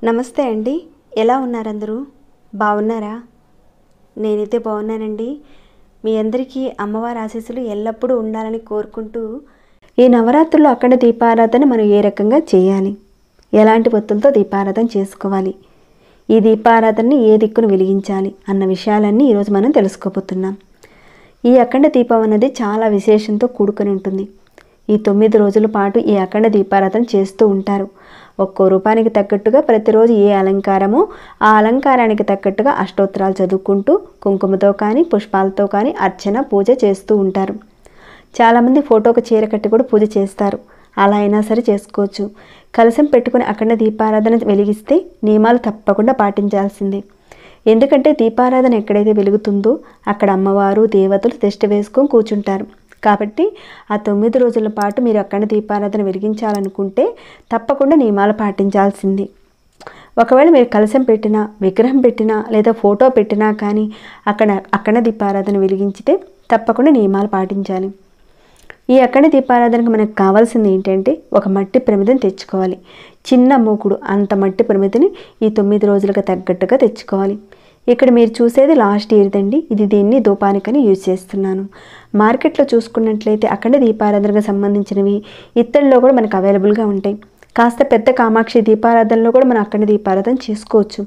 నమస్తే అండి. ఎలా ఉన్నారు అందరూ? బాగున్నారా? నేనైతే బాగున్నానండి. మీ అందరికీ అమ్మవారి ఆశీస్సులు ఎల్లప్పుడూ ఉండాలని కోరుకుంటూ, ఈ నవరాత్రుల్లో అఖండ దీపారాధన మనం ఏ రకంగా చేయాలి? ఎలాంటి ఒత్తులతో దీపారాధన చేసుకోవాలి? ఈ దీపారాధనని ఏ దిక్కును వెలిగించాలి? అన్న విషయాలన్నీ ఈరోజు మనం తెలుసుకోబోతున్నాం. ఈ అఖండ దీపం అనేది చాలా విశేషంతో కూడుకొని ఉంటుంది. ఈ 9 రోజుల పాటు ఈ అఖండ దీపారాధన చేస్తూ ఉంటారు. ఒక్కో రూపానికి తగ్గట్టుగా ప్రతిరోజు ఏ అలంకారమో ఆ అలంకారానికి తగ్గట్టుగా అష్టోత్తరాలు చదువుకుంటూ కుంకుమతో కానీ పుష్పాలతో కానీ అర్చన పూజ చేస్తూ ఉంటారు. చాలామంది ఫోటోకు చీర కట్టి కూడా పూజ చేస్తారు. అలా అయినా సరే చేసుకోవచ్చు. కలశం పెట్టుకుని అఖండ దీపారాధన వెలిగిస్తే నియమాలు తప్పకుండా పాటించాల్సిందే. ఎందుకంటే దీపారాధన ఎక్కడైతే వెలుగుతుందో అక్కడ అమ్మవారు దేవతలు తిష్ట వేసుకొని కూర్చుంటారు. కాబట్టి ఆ 9 రోజుల పాటు మీరు అఖండ దీపారాధన వెలిగించాలనుకుంటే తప్పకుండా నియమాలు పాటించాల్సింది. ఒకవేళ మీరు కలశం పెట్టినా విగ్రహం పెట్టినా లేదా ఫోటో పెట్టినా కానీ అఖండ దీపారాధన వెలిగించితే తప్పకుండా నియమాలు పాటించాలి. ఈ అఖండ దీపారాధనకు మనకు కావాల్సింది ఏంటంటే ఒక మట్టి ప్రమిదను తెచ్చుకోవాలి. చిన్న మూకుడు అంత మట్టి ప్రమిదని ఈ 9 రోజులకు తగ్గట్టుగా తెచ్చుకోవాలి. ఇక్కడ మీరు చూసేది లాస్ట్ ఇయర్దండి. దీన్ని ధూపానికని యూజ్ చేస్తున్నాను. మార్కెట్లో చూసుకున్నట్లయితే అఖండ దీపారాధనకు సంబంధించినవి ఇత్తడిలో కూడా మనకు అవైలబుల్గా ఉంటాయి. కాస్త పెద్ద కామాక్షి దీపారాధనలో కూడా మనం అఖండ దీపారాధన చేసుకోవచ్చు.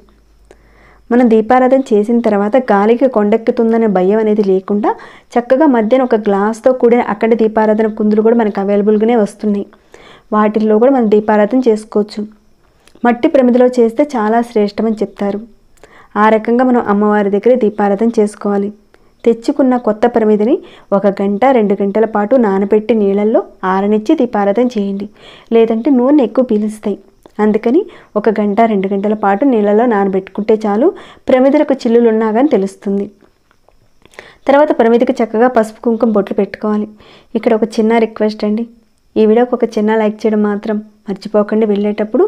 మనం దీపారాధన చేసిన తర్వాత గాలికి కొండెక్కుతుందనే భయం అనేది లేకుండా చక్కగా మధ్యన ఒక గ్లాస్తో కూడిన అఖండ దీపారాధన కుందులు కూడా మనకు అవైలబుల్గానే వస్తున్నాయి. వాటిల్లో కూడా మనం దీపారాధన చేసుకోవచ్చు. మట్టి ప్రమిదలో చేస్తే చాలా శ్రేష్టమని చెప్తారు. ఆ రకంగా మనం అమ్మవారి దగ్గర దీపారాధన చేసుకోవాలి. తెచ్చుకున్న కొత్త ప్రమిదని 1 గంట 2 గంటల పాటు నానబెట్టి నీళ్ళల్లో ఆరనిచ్చి దీపారాధన చేయండి. లేదంటే నూనె ఎక్కువ పీలుస్తాయి. అందుకని 1 గంట 2 గంటల పాటు నీళ్ళలో నానబెట్టుకుంటే చాలు. ప్రమిదలకు చిల్లులు ఉన్నా కానీ తెలుస్తుంది. తర్వాత ప్రమిదకి చక్కగా పసుపు కుంకుమ బొట్లు పెట్టుకోవాలి. ఇక్కడ ఒక చిన్న రిక్వెస్ట్ అండి. ఈ వీడియోకి ఒక చిన్న లైక్ చేయడం మాత్రం మర్చిపోకండి. వెళ్ళేటప్పుడు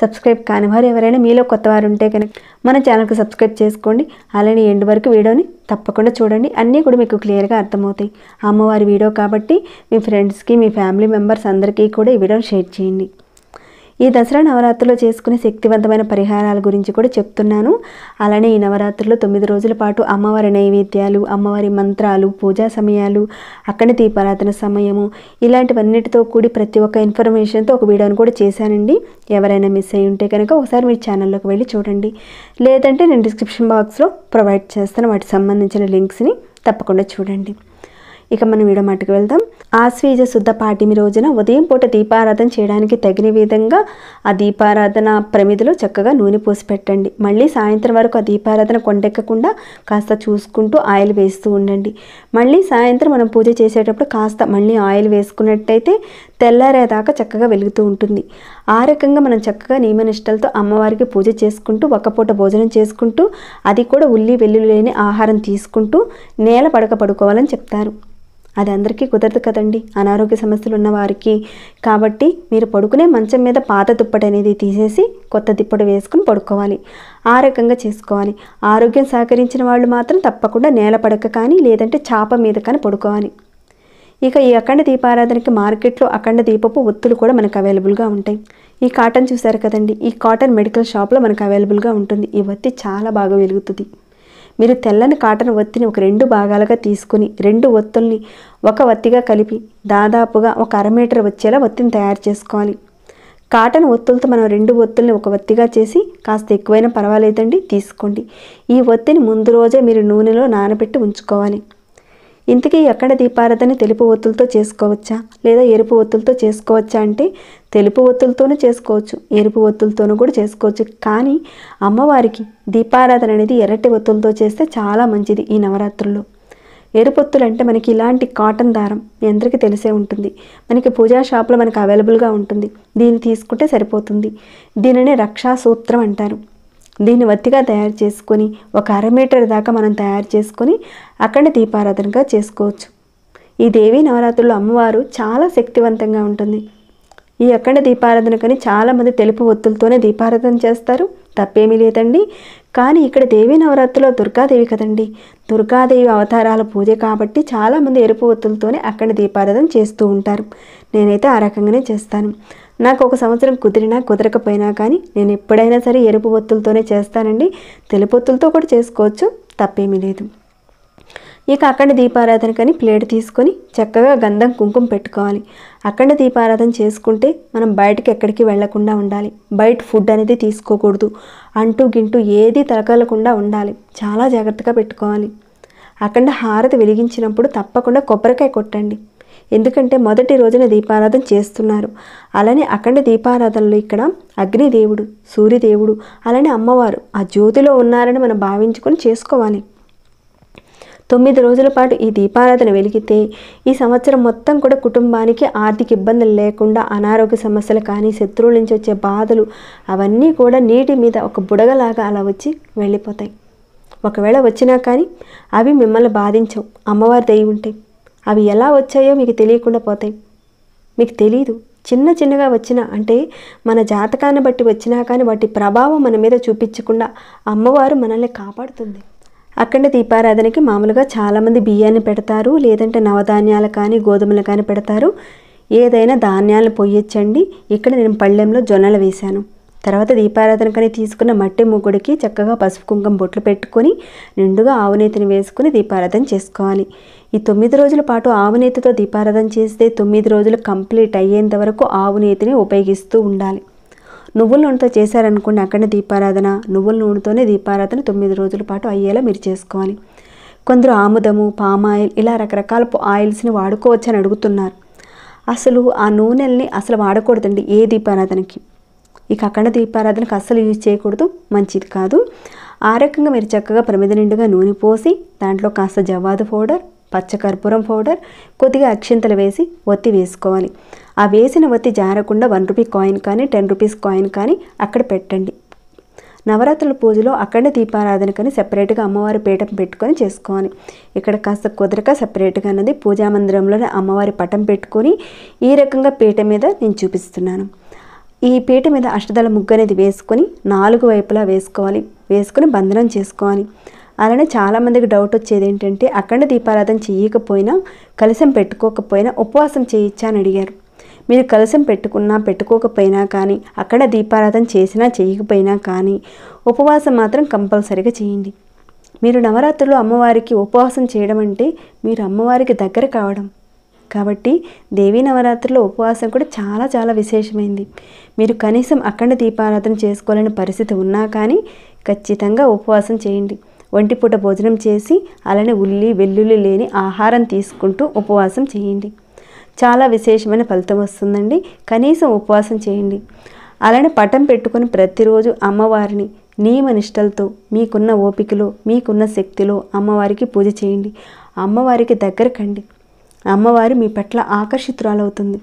సబ్స్క్రైబ్ కాని వారు ఎవరైనా మీలో కొత్త వారు ఉంటే కనుక మన ఛానల్కి సబ్స్క్రైబ్ చేసుకోండి. అలానే ఎండ్ వరకు వీడియోని తప్పకుండా చూడండి. అన్నీ కూడా మీకు క్లియర్గా అర్థమవుతాయి. అమ్మవారి వీడియో కాబట్టి మీ ఫ్రెండ్స్కి మీ ఫ్యామిలీ మెంబర్స్ అందరికీ కూడా ఈ వీడియోని షేర్ చేయండి. ఈ దసరా నవరాత్రుల్లో చేసుకునే శక్తివంతమైన పరిహారాల గురించి కూడా చెప్తున్నాను. అలానే ఈ నవరాత్రుల్లో 9 రోజుల పాటు అమ్మవారి నైవేద్యాలు, అమ్మవారి మంత్రాలు, పూజా సమయాలు, అఖండ దీపారాధన సమయము ఇలాంటివన్నిటితో కూడి ప్రతి ఒక్క ఇన్ఫర్మేషన్తో ఒక వీడియోని కూడా చేశానండి. ఎవరైనా మిస్ అయ్యి ఉంటే కనుక ఒకసారి మీ ఛానల్లోకి వెళ్ళి చూడండి. లేదంటే నేను డిస్క్రిప్షన్ బాక్స్లో ప్రొవైడ్ చేస్తాను. వాటికి సంబంధించిన లింక్స్ని తప్పకుండా చూడండి. ఇక మనం వీడియో మట్టుకు వెళ్దాం. ఆశ్వీజ శుద్ధ పాఠ్యమి రోజున ఉదయం పూట దీపారాధన చేయడానికి తగిన విధంగా ఆ దీపారాధన ప్రమిదిలో చక్కగా నూనె పోసి పెట్టండి. మళ్ళీ సాయంత్రం వరకు ఆ దీపారాధన కొండెక్కకుండా కాస్త చూసుకుంటూ ఆయిల్ వేస్తూ ఉండండి. మళ్ళీ సాయంత్రం మనం పూజ చేసేటప్పుడు కాస్త మళ్ళీ ఆయిల్ వేసుకున్నట్టయితే తెల్లారేదాకా చక్కగా వెలుగుతూ ఉంటుంది. ఆ రకంగా మనం చక్కగా నియమనిష్టలతో అమ్మవారికి పూజ చేసుకుంటూ ఒక్కపూట భోజనం చేసుకుంటూ అది కూడా ఉల్లి వెల్లుల్లి లేని ఆహారం తీసుకుంటూ నేల పడక పడుకోవాలని చెప్తారు. అది అందరికీ కుదరదు కదండి, అనారోగ్య సమస్యలు ఉన్నవారికి. కాబట్టి మీరు పడుకునే మంచం మీద పాత దుప్పటి అనేది తీసేసి కొత్త దుప్పటి వేసుకుని పడుకోవాలి. ఆ రకంగా చేసుకోవాలి. ఆరోగ్యం సహకరించిన వాళ్ళు మాత్రం తప్పకుండా నేల పడక కానీ లేదంటే చాప మీద కానీ పడుకోవాలి. ఇక ఈ అఖండ దీపారాధనకి మార్కెట్లో అఖండ దీపపు ఒత్తులు కూడా మనకు అవైలబుల్గా ఉంటాయి. ఈ కాటన్ చూసారు కదండి, ఈ కాటన్ మెడికల్ షాప్లో మనకు అవైలబుల్గా ఉంటుంది. ఈ ఒత్తి చాలా బాగా వెలుగుతుంది. మీరు తెల్లని కాటన్ ఒత్తిని ఒక 2 భాగాలుగా తీసుకుని 2 ఒత్తుల్ని ఒక ఒత్తిగా కలిపి దాదాపుగా ఒక 1/2 మీటర్ వచ్చేలా ఒత్తిని తయారు చేసుకోవాలి. కాటన్ ఒత్తులతో మనం 2 ఒత్తుల్ని ఒక ఒత్తిగా చేసి కాస్త ఎక్కువైనా పర్వాలేదండి తీసుకోండి. ఈ ఒత్తిని ముందు రోజే మీరు నూనెలో నానబెట్టి ఉంచుకోవాలి. ఇంతకీ అఖండ దీపారాధన తెలుపు ఒత్తులతో చేసుకోవచ్చా లేదా ఎరుపు ఒత్తులతో చేసుకోవచ్చా అంటే తెలుపు ఒత్తులతోనూ చేసుకోవచ్చు, ఎరుపు ఒత్తులతోనూ కూడా చేసుకోవచ్చు. కానీ అమ్మవారికి దీపారాధన అనేది ఎర్రటి ఒత్తులతో చేస్తే చాలా మంచిది. ఈ నవరాత్రుల్లో ఎరుపు ఒత్తులు అంటే మనకి ఇలాంటి కాటన్ దారం మీ అందరికీ తెలిసే ఉంటుంది. మనకి పూజా షాప్లో మనకు అవైలబుల్గా ఉంటుంది. దీన్ని తీసుకుంటే సరిపోతుంది. దీనినే రక్షా సూత్రం అంటారు. దీన్ని వత్తిగా తయారు చేసుకొని ఒక 1/2 మీటర్ దాకా మనం తయారు చేసుకొని అఖండ దీపారాధనగా చేసుకోవచ్చు. ఈ దేవీ నవరాత్రుల్లో అమ్మవారు చాలా శక్తివంతంగా ఉంటుంది. ఈ అఖండ దీపారాధనకని చాలామంది తెలుపు ఒత్తులతోనే దీపారాధన చేస్తారు. తప్పేమీ లేదండి. కానీ ఇక్కడ దేవీ నవరాత్రిలో దుర్గాదేవి కదండి, దుర్గాదేవి అవతారాల పూజ కాబట్టి చాలామంది ఎరుపు ఒత్తులతోనే అఖండ దీపారాధన చేస్తూ ఉంటారు. నేనైతే ఆ రకంగానే చేస్తాను. నాకు ఒక సంవత్సరం కుదిరినా కుదరకపోయినా కానీ నేను ఎప్పుడైనా సరే ఎరుపు ఒత్తులతోనే చేస్తానండి. తెలుపు ఒత్తులతో కూడా చేసుకోవచ్చు, తప్పేమీ లేదు. ఇక అఖండ దీపారాధనకని ప్లేట్ తీసుకొని చక్కగా గంధం కుంకుమ పెట్టుకోవాలి. అఖండ దీపారాధన చేసుకుంటే మనం బయటకి ఎక్కడికి వెళ్లకుండా ఉండాలి. బయట ఫుడ్ అనేది తీసుకోకూడదు. అంటూ గింటూ ఏది తలకలకుండా ఉండాలి. చాలా జాగ్రత్తగా పెట్టుకోవాలి. అఖండ హారతి వెలిగించినప్పుడు తప్పకుండా కొబ్బరికాయ కొట్టండి. ఎందుకంటే మొదటి రోజున దీపారాధన చేస్తున్నారు. అలానే అఖండ దీపారాధనలో ఇక్కడ అగ్నిదేవుడు, సూర్యదేవుడు, అలానే అమ్మవారు ఆ జ్యోతిలో ఉన్నారని మనం భావించుకొని చేసుకోవాలి. 9 రోజుల పాటు ఈ దీపారాధన వెలిగితే ఈ సంవత్సరం మొత్తం కూడా కుటుంబానికి ఆర్థిక ఇబ్బందులు లేకుండా, అనారోగ్య సమస్యలు కానీ, శత్రువుల నుంచి వచ్చే బాధలు అవన్నీ కూడా నీటి మీద ఒక బుడగలాగా అలా వచ్చి వెళ్ళిపోతాయి. ఒకవేళ వచ్చినా కానీ అవి మిమ్మల్ని బాధించవు. అమ్మవారి దయ ఉంటే అవి ఎలా వచ్చాయో మీకు తెలియకుండా పోతాయి. మీకు తెలీదు. చిన్న చిన్నగా వచ్చినా అంటే మన జాతకాన్ని బట్టి వచ్చినా కానీ వాటి ప్రభావం మన మీద చూపించకుండా అమ్మవారు మనల్ని కాపాడుతుంది. అఖండ దీపారాధనకి మామూలుగా చాలామంది బియ్యాన్ని పెడతారు, లేదంటే నవధాన్యాలు కానీ గోధుమలు కానీ పెడతారు. ఏదైనా ధాన్యాలను పొయ్యొచ్చండి. ఇక్కడ నేను పళ్ళెంలో జొన్నలు వేశాను. తర్వాత దీపారాధనకని తీసుకున్న మట్టి ముగ్గుడికి చక్కగా పసుపు కుంకుమ బొట్లు పెట్టుకొని నిండుగా ఆవునేతిని వేసుకుని దీపారాధన చేసుకోవాలి. ఈ 9 రోజుల పాటు ఆవునేతితో దీపారాధన చేస్తే 9 రోజులు కంప్లీట్ అయ్యేంత వరకు ఆవునేతిని ఉపయోగిస్తూ ఉండాలి. నువ్వుల నూనెతో చేశారనుకోండి అఖండ దీపారాధన, నువ్వుల నూనెతోనే దీపారాధన 9 రోజుల పాటు అయ్యేలా మీరు చేసుకోవాలి. కొందరు ఆముదము, పామాయిల్ ఇలా రకరకాల ఆయిల్స్ని వాడుకోవచ్చు అని అడుగుతున్నారు. అసలు ఆ నూనెల్ని అసలు వాడకూడదండి ఏ దీపారాధనకి. ఇక అఖండ దీపారాధనకు అస్సలు యూజ్ చేయకూడదు, మంచిది కాదు. ఆ రకంగా మీరు చక్కగా ప్రమిద నిండుగా నూనె పోసి దాంట్లో కాస్త జవ్వాదు పౌడర్, పచ్చకర్పూరం పౌడర్, కొద్దిగా అక్షింతలు వేసి ఒత్తి వేసుకోవాలి. ఆ వేసిన ఒత్తి జారకుండా 1 రూపీ కాయిన్ కానీ 10 రూపీస్ కాయిన్ కానీ అక్కడ పెట్టండి. నవరాత్రుల పూజలో అఖండ దీపారాధనకని సెపరేట్గా అమ్మవారి పీఠం పెట్టుకొని చేసుకోవాలి. ఇక్కడ కాస్త కుదరక సెపరేట్గా అన్నది పూజా మందిరంలోనే అమ్మవారి పటం పెట్టుకొని ఈ రకంగా పీఠ మీద నేను చూపిస్తున్నాను. ఈ పీట మీద అష్టదళ ముగ్గు అనేది వేసుకొని 4 వైపులా వేసుకోవాలి. వేసుకొని బంధనం చేసుకోవాలి. అలానే చాలామందికి డౌట్ వచ్చేది ఏంటంటే అఖండ దీపారాధన చేయకపోయినా, కలశం పెట్టుకోకపోయినా ఉపవాసం చేయొచ్చా అని అడిగారు. మీరు కలశం పెట్టుకున్నా పెట్టుకోకపోయినా కానీ, అఖండ దీపారాధన చేసినా చేయకపోయినా కానీ ఉపవాసం మాత్రం కంపల్సరీగా చేయండి. మీరు నవరాత్రులు అమ్మవారికి ఉపవాసం చేయడం అంటే మీరు అమ్మవారికి దగ్గర కావడం. కాబట్టి దేవీ నవరాత్రుల్లో ఉపవాసం కూడా చాలా చాలా విశేషమైంది. మీరు కనీసం అఖండ దీపారాధన చేసుకోవాలని పరిస్థితి ఉన్నా కానీ ఖచ్చితంగా ఉపవాసం చేయండి. ఒంటిపూట భోజనం చేసి అలానే ఉల్లి వెల్లుల్లి లేని ఆహారం తీసుకుంటూ ఉపవాసం చేయండి. చాలా విశేషమైన ఫలితం వస్తుందండి. కనీసం ఉపవాసం చేయండి. అలానే పటం పెట్టుకొని ప్రతిరోజు అమ్మవారిని నియమనిష్టలతో మీకున్న ఓపికలో మీకున్న శక్తిలో అమ్మవారికి పూజ చేయండి. అమ్మవారికి దగ్గర కండి. అమ్మవారు మీ పట్ల ఆకర్షితురాలవుతుంది.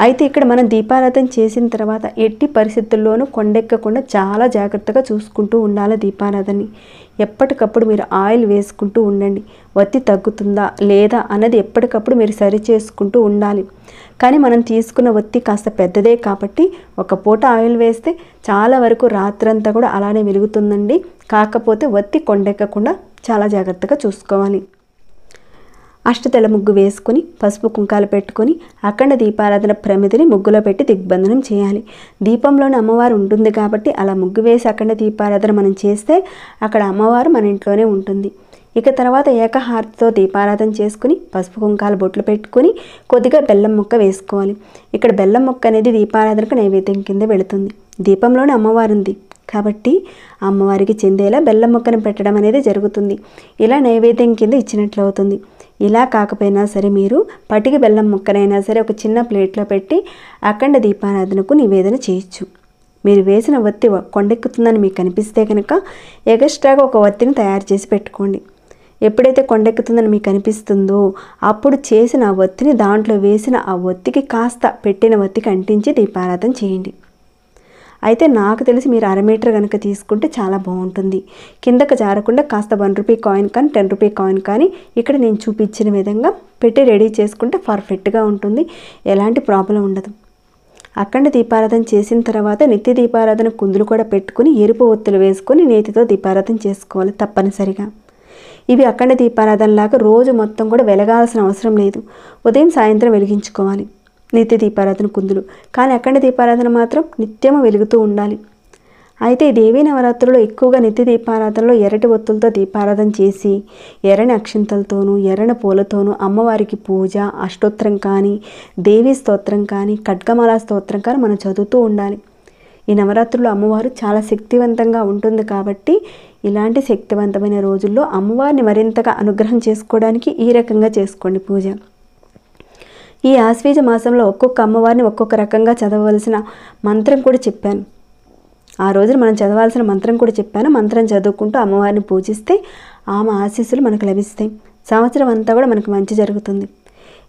అయితే ఇక్కడ మనం దీపారాధన చేసిన తర్వాత ఎట్టి పరిస్థితుల్లోనూ కొండెక్కకుండా చాలా జాగ్రత్తగా చూసుకుంటూ ఉండాలి దీపారాధనని. ఎప్పటికప్పుడు మీరు ఆయిల్ వేసుకుంటూ ఉండండి. ఒత్తి తగ్గుతుందా లేదా అన్నది ఎప్పటికప్పుడు మీరు సరి చేసుకుంటూ ఉండాలి. కానీ మనం తీసుకున్న ఒత్తి కాస్త పెద్దదే కాబట్టి ఒక పూట ఆయిల్ వేస్తే చాలా వరకు రాత్రంతా కూడా అలానే వెలుగుతుందండి. కాకపోతే ఒత్తి కొండెక్కకుండా చాలా జాగ్రత్తగా చూసుకోవాలి. అష్టదళ ముగ్గు వేసుకొని పసుపు కుంకాలు పెట్టుకొని అఖండ దీపారాధన ప్రమిదిని ముగ్గులో పెట్టి దిగ్బంధనం చేయాలి. దీపంలోని అమ్మవారు ఉంటుంది కాబట్టి అలా ముగ్గు వేసి అఖండ దీపారాధన మనం చేస్తే అక్కడ అమ్మవారు మన ఇంట్లోనే ఉంటుంది. ఇక తర్వాత ఏకహారతితో దీపారాధన చేసుకుని పసుపు కుంకాలు బొట్లు పెట్టుకొని కొద్దిగా బెల్లం ముక్క వేసుకోవాలి. ఇక్కడ బెల్లం ముక్క అనేది దీపారాధనకు నైవేద్యం కింద వెళుతుంది. దీపంలోనే అమ్మవారు ఉంది కాబట్టి అమ్మవారికి చెందేలా బెల్లం ముక్కను పెట్టడం అనేది జరుగుతుంది. ఇలా నైవేద్యం కింద ఇచ్చినట్లు అవుతుంది. ఇలా కాకపోయినా సరే మీరు పటికి బెల్లం ముక్కనైనా సరే ఒక చిన్న ప్లేట్లో పెట్టి అఖండ దీపారాధనకు నివేదన చేయొచ్చు. మీరు వేసిన ఒత్తి కొండెక్కుతుందని మీకు అనిపిస్తే కనుక ఎగస్ట్రాగా ఒక ఒత్తిని తయారు చేసి పెట్టుకోండి. ఎప్పుడైతే కొండెక్కుతుందని మీకు అనిపిస్తుందో అప్పుడు చేసిన ఆ ఒత్తిని దాంట్లో వేసిన ఆ ఒత్తికి కాస్త పెట్టిన ఒత్తికి అంటించి దీపారాధన చేయండి. అయితే నాకు తెలిసి మీరు 1/2 మీటర్ కనుక తీసుకుంటే చాలా బాగుంటుంది. కిందకు జారకుండా కాస్త 1 రూపీ కాయిన్ కానీ 10 రూపీ కాయిన్ కానీ ఇక్కడ నేను చూపించిన విధంగా పెట్టి రెడీ చేసుకుంటే పర్ఫెక్ట్గా ఉంటుంది. ఎలాంటి ప్రాబ్లం ఉండదు. అఖండ దీపారాధన చేసిన తర్వాత నిత్య దీపారాధన కుందులు కూడా పెట్టుకుని ఎరుపు ఒత్తులు వేసుకొని నేతితో దీపారాధన చేసుకోవాలి తప్పనిసరిగా. ఇవి అఖండ దీపారాధనలాగా రోజు మొత్తం కూడా వెలగాల్సిన అవసరం లేదు. ఉదయం సాయంత్రం వెలిగించుకోవాలి. నిత్య దీపారాధన కుందులు. కానీ అఖండ దీపారాధన మాత్రం నిత్యము వెలుగుతూ ఉండాలి. అయితే ఈ దేవీ నవరాత్రుల్లో ఎక్కువగా నిత్య దీపారాధనలో ఎర్రటి ఒత్తులతో దీపారాధన చేసి ఎర్రని అక్షింతలతోనూ ఎర్రని పూలతోనూ అమ్మవారికి పూజ, అష్టోత్తరం కానీ, దేవీ స్తోత్రం కానీ, ఖడ్గమాల స్తోత్రం కానీ మనం చదువుతూ ఉండాలి. ఈ నవరాత్రుల్లో అమ్మవారు చాలా శక్తివంతంగా ఉంటుంది కాబట్టి ఇలాంటి శక్తివంతమైన రోజుల్లో అమ్మవారిని మరింతగా అనుగ్రహం చేసుకోవడానికి ఈ రకంగా చేసుకోండి పూజ. ఈ ఆశ్వీజ మాసంలో ఒక్కొక్క అమ్మవారిని ఒక్కొక్క రకంగా చదవవలసిన మంత్రం కూడా చెప్పాను. ఆ రోజున మనం చదవాల్సిన మంత్రం కూడా చెప్పాను. మంత్రం చదువుకుంటూ అమ్మవారిని పూజిస్తే ఆమె ఆశీస్సులు మనకు లభిస్తాయి. సంవత్సరం అంతా కూడా మనకు మంచి జరుగుతుంది.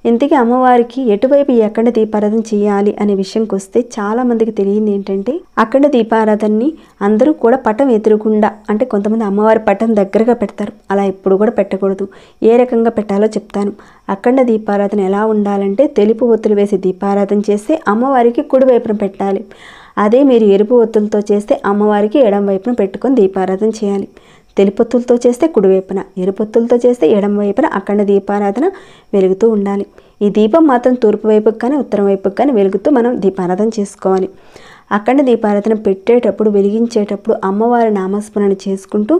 ఇంతకీ అమ్మవారికి ఎటువైపు ఈ అఖండ దీపారాధన చేయాలి అనే విషయంకి వస్తే చాలామందికి తెలియంది ఏంటంటే, అఖండ దీపారాధనని అందరూ కూడా పటం ఎదురుగుండా, అంటే కొంతమంది అమ్మవారి పటం దగ్గరగా పెడతారు. అలా ఎప్పుడు కూడా పెట్టకూడదు. ఏ రకంగా పెట్టాలో చెప్తాను. అఖండ దీపారాధన ఎలా ఉండాలంటే, తెలుపు ఒత్తులు వేసి దీపారాధన చేస్తే అమ్మవారికి కుడివైపున పెట్టాలి. అదే మీరు ఎరుపు ఒత్తులతో చేస్తే అమ్మవారికి ఎడం వైపున పెట్టుకొని దీపారాధన చేయాలి. తెలుపొత్తులతో చేస్తే కుడివైపున, ఎరుపొత్తులతో చేస్తే ఎడం వైపున అఖండ దీపారాధన వెలుగుతూ ఉండాలి. ఈ దీపం మాత్రం తూర్పు వైపుకి కానీ ఉత్తరం వైపుకి కానీ వెలుగుతూ మనం దీపారాధన చేసుకోవాలి. అఖండ దీపారాధన పెట్టేటప్పుడు, వెలిగించేటప్పుడు అమ్మవారి నామస్మరణ చేసుకుంటూ,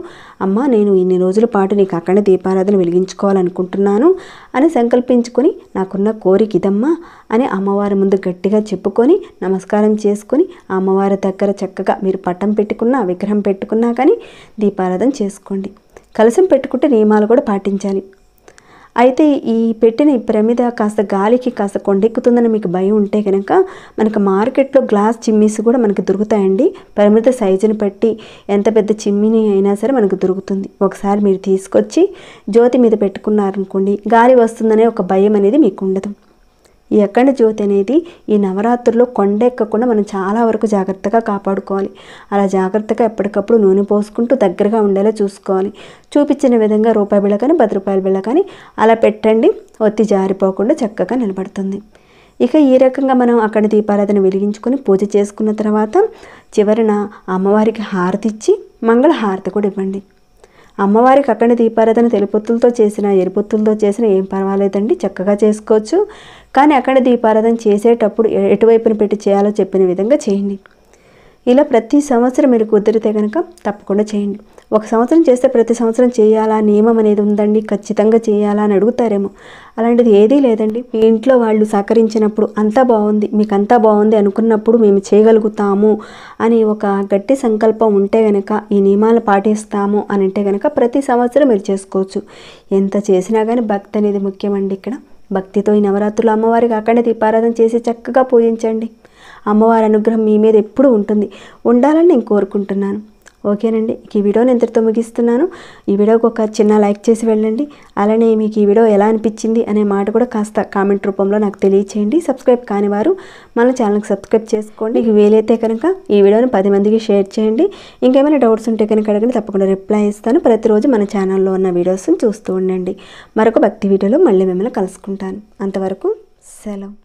అమ్మ నేను ఇన్ని రోజుల పాటు నీకు అఖండ దీపారాధన వెలిగించుకోవాలనుకుంటున్నాను అని సంకల్పించుకొని, నాకున్న కోరిక ఇదమ్మా అని అమ్మవారి ముందు గట్టిగా చెప్పుకొని నమస్కారం చేసుకొని ఆ అమ్మవారి దగ్గర చక్కగా మీరు పట్టం పెట్టుకున్నా, విగ్రహం పెట్టుకున్నా కానీ దీపారాధన చేసుకోండి. కలశం పెట్టుకుంటే నియమాలు కూడా పాటించాలి. అయితే ఈ పెట్టిన ఈ ప్రమిద కాస్త గాలికి కాస్త కొండెక్కుతుందని మీకు భయం ఉంటే కనుక మనకు మార్కెట్లో గ్లాస్ చిమ్నీస్ కూడా మనకు దొరుకుతాయండి. ప్రమిద సైజుని బట్టి ఎంత పెద్ద చిమ్మిని అయినా సరే మనకు దొరుకుతుంది. ఒకసారి మీరు తీసుకొచ్చి జ్యోతి మీద పెట్టుకున్నారనుకోండి, గాలి వస్తుందనే ఒక భయం అనేది మీకు ఉండదు. ఈ అఖండ జ్యోతి అనేది ఈ నవరాత్రుల్లో కొండెక్కకుండా మనం చాలా వరకు జాగ్రత్తగా కాపాడుకోవాలి. అలా జాగ్రత్తగా ఎప్పటికప్పుడు నూనె పోసుకుంటూ దగ్గరగా ఉండేలా చూసుకోవాలి. చూపించిన విధంగా రూపాయి బిళ్ళ కానీ 10 రూపాయల బిళ్ళ కానీ అలా పెట్టండి. ఒత్తి జారిపోకుండా చక్కగా నిలబడుతుంది. ఇక ఈ రకంగా మనం అఖండ దీపారాధన వెలిగించుకొని పూజ చేసుకున్న తర్వాత చివరన అమ్మవారికి హారతి ఇచ్చి మంగళ హారతి కూడా ఇవ్వండి. అమ్మవారికి అఖండ దీపారాధన తెలుపొత్తులతో చేసిన, ఎరుపొత్తులతో చేసిన ఏం పర్వాలేదండి, చక్కగా చేసుకోవచ్చు. కానీ అఖండ దీపారాధన చేసేటప్పుడు ఎటువైపున పెట్టి చేయాలో చెప్పిన విధంగా చేయండి. ఇలా ప్రతి సంవత్సరం మీరు కుదిరితే కనుక తప్పకుండా చేయండి. ఒక సంవత్సరం చేస్తే ప్రతి సంవత్సరం చేయాలా, నియమం అనేది ఉందండి, ఖచ్చితంగా చేయాలా అని అడుగుతారేమో. అలాంటిది ఏదీ లేదండి. మీ ఇంట్లో వాళ్ళు సహకరించినప్పుడు అంతా బాగుంది, మీకు అంతా బాగుంది అనుకున్నప్పుడు మేము చేయగలుగుతాము అని ఒక గట్టి సంకల్పం ఉంటే కనుక, ఈ నియమాలు పాటిస్తాము అని అంటే కనుక ప్రతి సంవత్సరం మీరు చేసుకోవచ్చు. ఎంత చేసినా కానీ భక్తి అనేది ముఖ్యమండి. ఇక్కడ భక్తితో ఈ నవరాత్రులు అమ్మవారికి అఖండ దీపారాధన చేసి చక్కగా పూజించండి. అమ్మవారి అనుగ్రహం మీ మీద ఎప్పుడూ ఉండాలని నేను కోరుకుంటున్నాను. ఓకేనండి, ఈ వీడియోని ఇంతటితో ముగిస్తున్నాను. ఈ వీడియోకి ఒక చిన్న లైక్ చేసి వెళ్ళండి. అలానే మీకు ఈ వీడియో ఎలా అనిపించింది అనే మాట కూడా కాస్త కామెంట్ రూపంలో నాకు తెలియచేయండి. సబ్స్క్రైబ్ కాని వారు మన ఛానల్కి సబ్స్క్రైబ్ చేసుకోండి. మీకు వీలైతే కనుక ఈ వీడియోని 10 మందికి షేర్ చేయండి. ఇంకేమైనా డౌట్స్ ఉంటే కనుక అడగండి, తప్పకుండా రిప్లై ఇస్తాను. ప్రతిరోజు మన ఛానల్లో ఉన్న వీడియోస్ని చూస్తూ ఉండండి. మరొక భక్తి వీడియోలో మళ్ళీ మిమ్మల్ని కలుసుకుంటాను. అంతవరకు సెలవు.